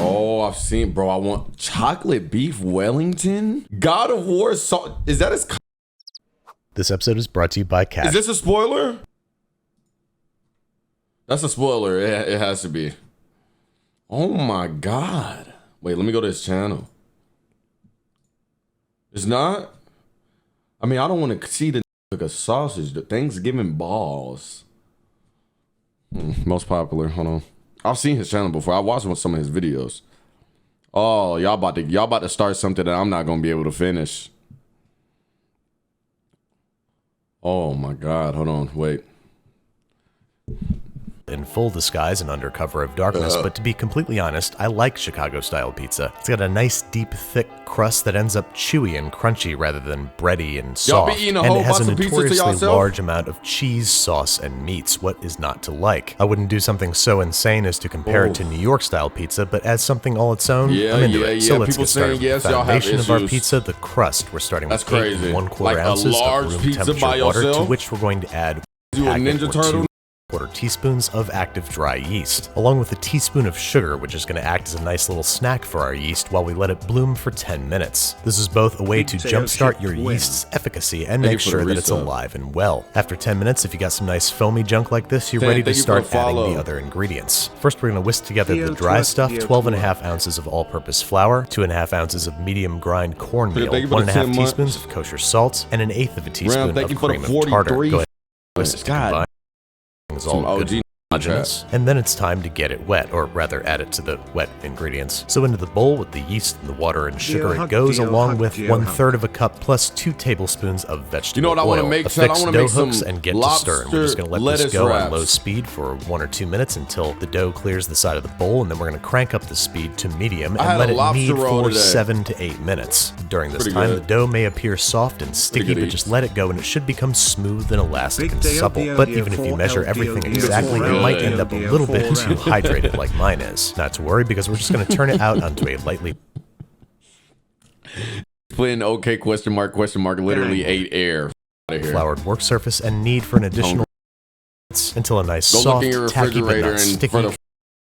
Oh, I've seen, bro. I want chocolate beef Wellington. God of War salt. Is that his? This episode is brought to you by Cash. Is this a spoiler? That's a spoiler. It has to be. Oh my God. Wait, let me go to his channel. It's not? I mean, I don't want to see the like a sausage. The Thanksgiving balls. Most popular. Hold on. I've seen his channel before. I watched some of his videos. Oh, y'all about to start something that I'm not gonna be able to finish. Oh my God. Hold on. Wait. In full disguise and under cover of darkness, but to be completely honest, I like Chicago-style pizza. It's got a nice, deep, thick crust that ends up chewy and crunchy rather than bready and soft, and it has a notoriously large amount of cheese, sauce, and meats. What is not to like? I wouldn't do something so insane as to compare it to New York-style pizza, but as something all its own, I'm into it. So let's get started with the foundation of our pizza, the crust. We're starting with 8 1/4 ounces of room temperature water, to which we're going to add a Ninja Turtle. 1/4 teaspoons of active dry yeast, along with a teaspoon of sugar, which is going to act as a nice little snack for our yeast while we let it bloom for 10 minutes. This is both a way to jumpstart your yeast's efficacy and make sure that it's alive and well. After 10 minutes, if you got some nice foamy junk like this, you're ready to start adding the other ingredients. First, we're going to whisk together the dry stuff, 12.5 ounces of all-purpose flour, 2.5 ounces of medium grind cornmeal, 1.5 teaspoons of kosher salt, and 1/8 of a teaspoon of cream of tartar. Go ahead and whisk it to combine. All good homogeneous, and then it's time to get it wet, or rather add it to the wet ingredients. So into the bowl with the yeast and the water and sugar it goes, along with 1/3 of a cup plus 2 tablespoons of vegetable oil. I want to make? Affix dough hooks and get to stir. And we're just going to let this go on low speed for 1 or 2 minutes until the dough clears the side of the bowl, and then we're going to crank up the speed to medium and let it knead for 7 to 8 minutes. During this time, the dough may appear soft and sticky, but just let it go and it should become smooth and elastic and supple. But even if you measure everything exactly, it might end up a little bit too hydrated like mine is. Not to worry, because we're just going to turn it out onto a lightly... Put in OK question mark, literally ate air. Floured work surface and knead for an additional until a nice soft, tacky but not sticky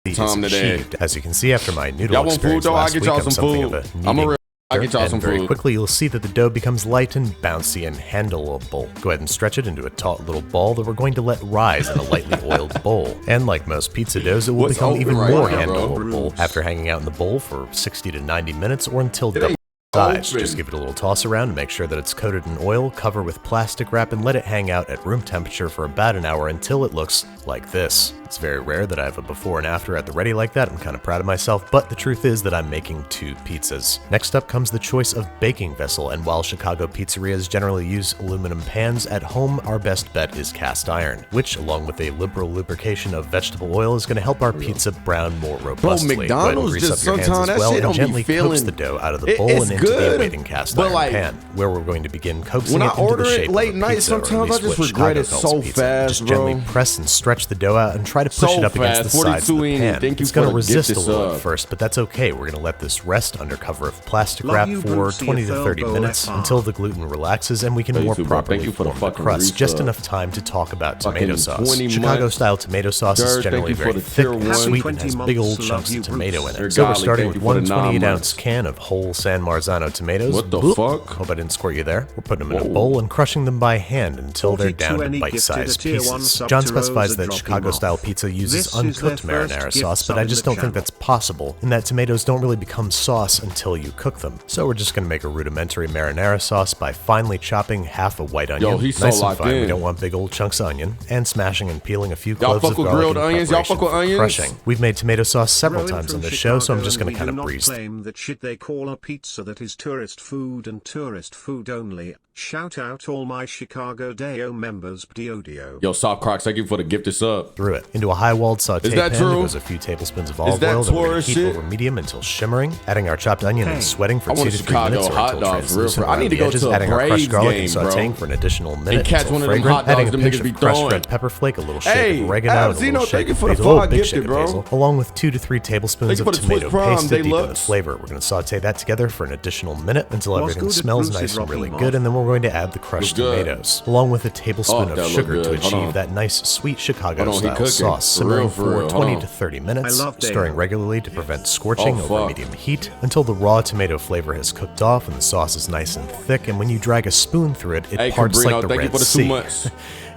is achieved. As you can see, after my noodle experience last week, I'm something of a kneading. And very quickly you'll see that the dough becomes light and bouncy and handleable. Go ahead and stretch it into a taut little ball that we're going to let rise in a lightly oiled bowl. And like most pizza doughs, it will become even more handleable after hanging out in the bowl for 60 to 90 minutes or until double size. Just give it a little toss around and make sure that it's coated in oil, cover with plastic wrap, and let it hang out at room temperature for about an hour until it looks like this. It's very rare that I have a before and after at the ready like that. I'm kind of proud of myself, but the truth is that I'm making 2 pizzas. Next up comes the choice of baking vessel, and while Chicago pizzerias generally use aluminum pans, at home our best bet is cast iron, which along with a liberal lubrication of vegetable oil is going to help our pizza brown more robustly. Bro, McDonald's just sometimes that shit don't gently coax the dough out of the bowl and into the awaiting cast iron pan, where we're going to begin coaxing it into the shape of a pizza, sometimes I just regret it so fast, just gently press and stretch the dough out and try to push it up against the sides of the pan. It's going to resist a little at first, but that's okay. We're going to let this rest under cover of plastic wrap for 20 to 30 minutes until the gluten relaxes and we can more properly form the crust. Just enough time to talk about tomato sauce. Chicago-style tomato sauce is generally very thick and sweet and has big old chunks of tomato in it. So we're starting with 1 28-ounce can of whole San Marzano tomatoes. What the fuck? Hope I didn't squirt you there. We're putting them in a bowl and crushing them by hand until they're down to bite-sized pieces. John specifies that Chicago-style pizza uses uncooked marinara sauce, but I just don't think that's possible, and that tomatoes don't really become sauce until you cook them. So we're just going to make a rudimentary marinara sauce by finely chopping half a white onion, nice and fine, we don't want big old chunks of onion, and smashing and peeling a few cloves of garlic in preparation for crushing. We've made tomato sauce several times on this show, so I'm just going to kind of breeze. That shit they call a pizza that is tourist food and tourist food only. Shout out all my Chicago Day-O members. Yo, Soft Crocs, thank you for the gift sub. Through it into a high-walled saute pan. There goes a few tablespoons of olive oil that we're going to heat over medium until shimmering. Adding our chopped onion and sweating for 2 to 3 minutes or until translucent around the edges. Adding our crushed garlic and sauteing for an additional minute until fragrant. Adding a pinch of crushed red pepper flake, a little shake of oregano, and a little shake of basil, big shake of basil, along with 2 to 3 tablespoons of tomato paste to deepen the flavor. We're going to saute that together for an additional minute until everything smells nice and really good, and then we'll we're going to add the crushed tomatoes, along with a tablespoon of sugar to achieve that nice sweet Chicago-style sauce, simmering for 20 to 30 minutes, stirring regularly to prevent scorching over medium heat until the raw tomato flavor has cooked off and the sauce is nice and thick, and when you drag a spoon through it, it parts like the Red Sea.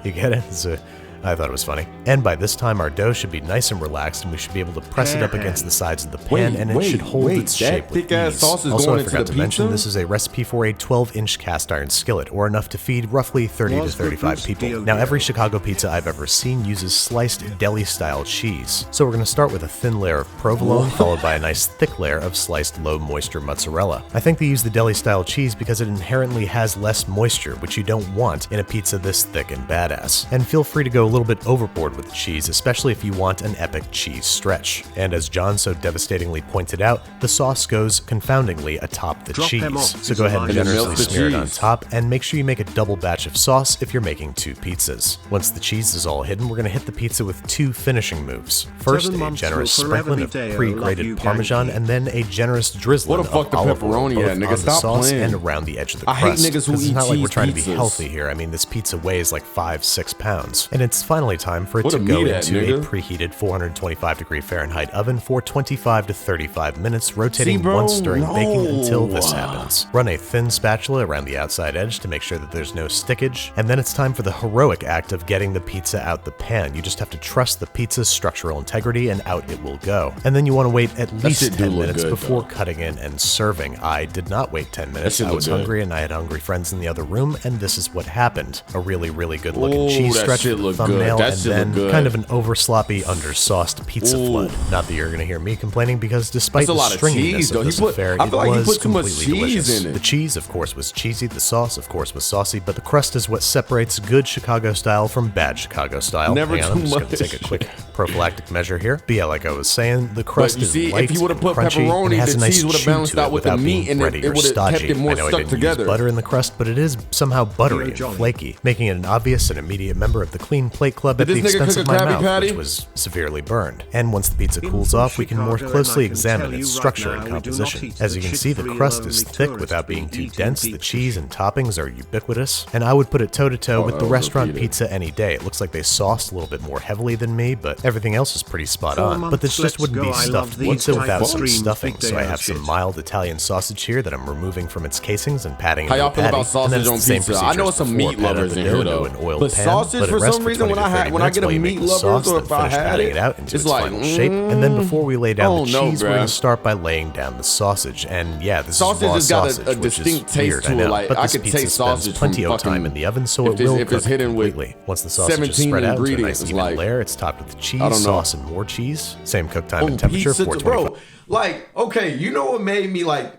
You get it? I thought it was funny. And by this time, our dough should be nice and relaxed, and we should be able to press it up against the sides of the pan, and it should hold its shape with ease. Also, I forgot to mention, this is a recipe for a 12-inch cast iron skillet, or enough to feed roughly 30 to 35 people. Now, every Chicago pizza I've ever seen uses sliced deli-style cheese. So we're going to start with a thin layer of provolone, followed by a nice thick layer of sliced low-moisture mozzarella. I think they use the deli-style cheese because it inherently has less moisture, which you don't want in a pizza this thick and badass. And feel free to go a little bit overboard with the cheese, especially if you want an epic cheese stretch. And as John so devastatingly pointed out, the sauce goes confoundingly atop the cheese. So go ahead and generously smear it on top, and make sure you make a double batch of sauce if you're making 2 pizzas. Once the cheese is all hidden, we're going to hit the pizza with 2 finishing moves. First, a generous sprinkling of pre-grated Parmesan, and then a generous drizzling of olive oil, both on the sauce and around the edge of the crust. I hate niggas who eat cheese. It's not like we're trying to be healthy here. I mean, this pizza weighs like 5-6 pounds, and it's finally time for it to go into a preheated 425-degree Fahrenheit oven for 25 to 35 minutes, rotating once during baking until this happens. Run a thin spatula around the outside edge to make sure that there's no stickage, and then it's time for the heroic act of getting the pizza out the pan. You just have to trust the pizza's structural integrity, and out it will go. And then you want to wait at least 10 minutes before cutting in and serving. I did not wait 10 minutes. I was hungry, and I had hungry friends in the other room, and this is what happened. A really, really good looking cheese stretch with a thumbnail, and then kind of an over sloppy, under-sauced pizza flood. Not that you're going to hear me complaining, because despite the stringiness of this affair, it was completely delicious. The cheese, of course, was cheesy, the sauce, of course, was saucy, but the crust is what separates good Chicago style from bad Chicago style. Never too much. I'm just going to take a quick prophylactic measure here. But yeah, like I was saying, the crust is light and crunchy, and has a nice chew to it without being bready or stodgy. I know I didn't use butter in the crust, but it is somehow buttery and flaky, making it an obvious and immediate member of the Clean Plate Club at the expense of my mouth, which was severely burned. And once the pizza cools off, we can more closely examine its structure and composition. As you can see, the crust is thick without being too dense, the cheese and toppings are ubiquitous, and I would put it toe-to-toe with the restaurant pizza any day. It looks like they sauced a little bit more heavily than me, but everything else is pretty spot on. But this just wouldn't be stuffed pizza without some stuffing, so I have some mild Italian sausage here that I'm removing from its casings and patting into a patty. How y'all feel about sausage on pizza? I know some meat lovers in here though, but sausage for some reason when I get a meat lover, or if I had it, it's like shape. And then before we lay down the cheese, we're going to start by laying down the sausage. And yeah, this sausage is raw has got a distinct taste to it. Like I could taste sausage plenty of time in the oven, so it will cook completely. Once the sausage is spread out into a nice even layer, it's topped with cheese, sauce, and more cheese. Same cook time and temperature, 425. Bro, like, okay, you know what made me like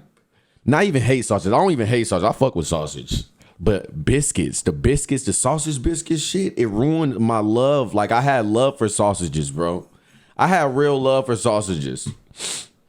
not even hate sausage? I don't even hate sausage. I fuck with sausage. But biscuits, the sausage biscuit shit, it ruined my love. Like, I had love for sausages, bro. I had real love for sausages.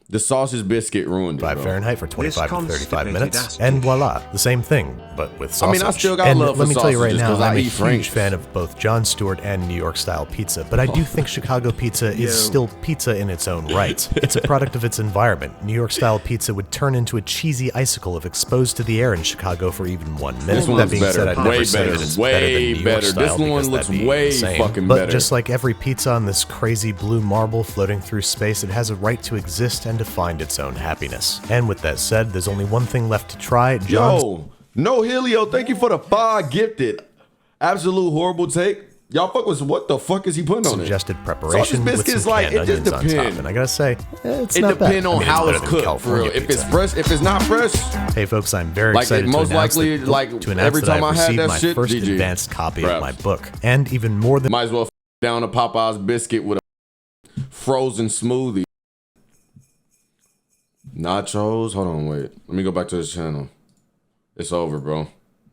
The sausage biscuit ruined it, 5 Fahrenheit for 25 to 35 minutes, and voila, the same thing, but with sausage. I mean, I still got love for sausages. Let me tell you right now, I'm a huge fan of both Jon Stewart and New York style pizza, but I do think Chicago pizza is still pizza in its own right. It's a product of its environment. New York style pizza would turn into a cheesy icicle if exposed to the air in Chicago for even 1 minute. This one's better, way better. This one looks way fucking better. But just like every pizza on this crazy blue marble floating through space, it has a right to exist and to find its own happiness. And with that said, there's only one thing left to try. Yo, no Helio, thank you for the 5 gifted. Absolute horrible take. Y'all fuck with what the fuck is he putting on it? Suggested preparation with some canned onions on top. And I gotta say, it's not bad. It depends on how it's cooked, for real. If it's fresh, if it's not fresh. Hey folks, I'm very excited to announce that I've received my first advanced copy of my book. And even more than... Might as well down a Popeye's biscuit with a frozen smoothie. Nachos? Hold on, wait. Let me go back to this channel. It's over, bro.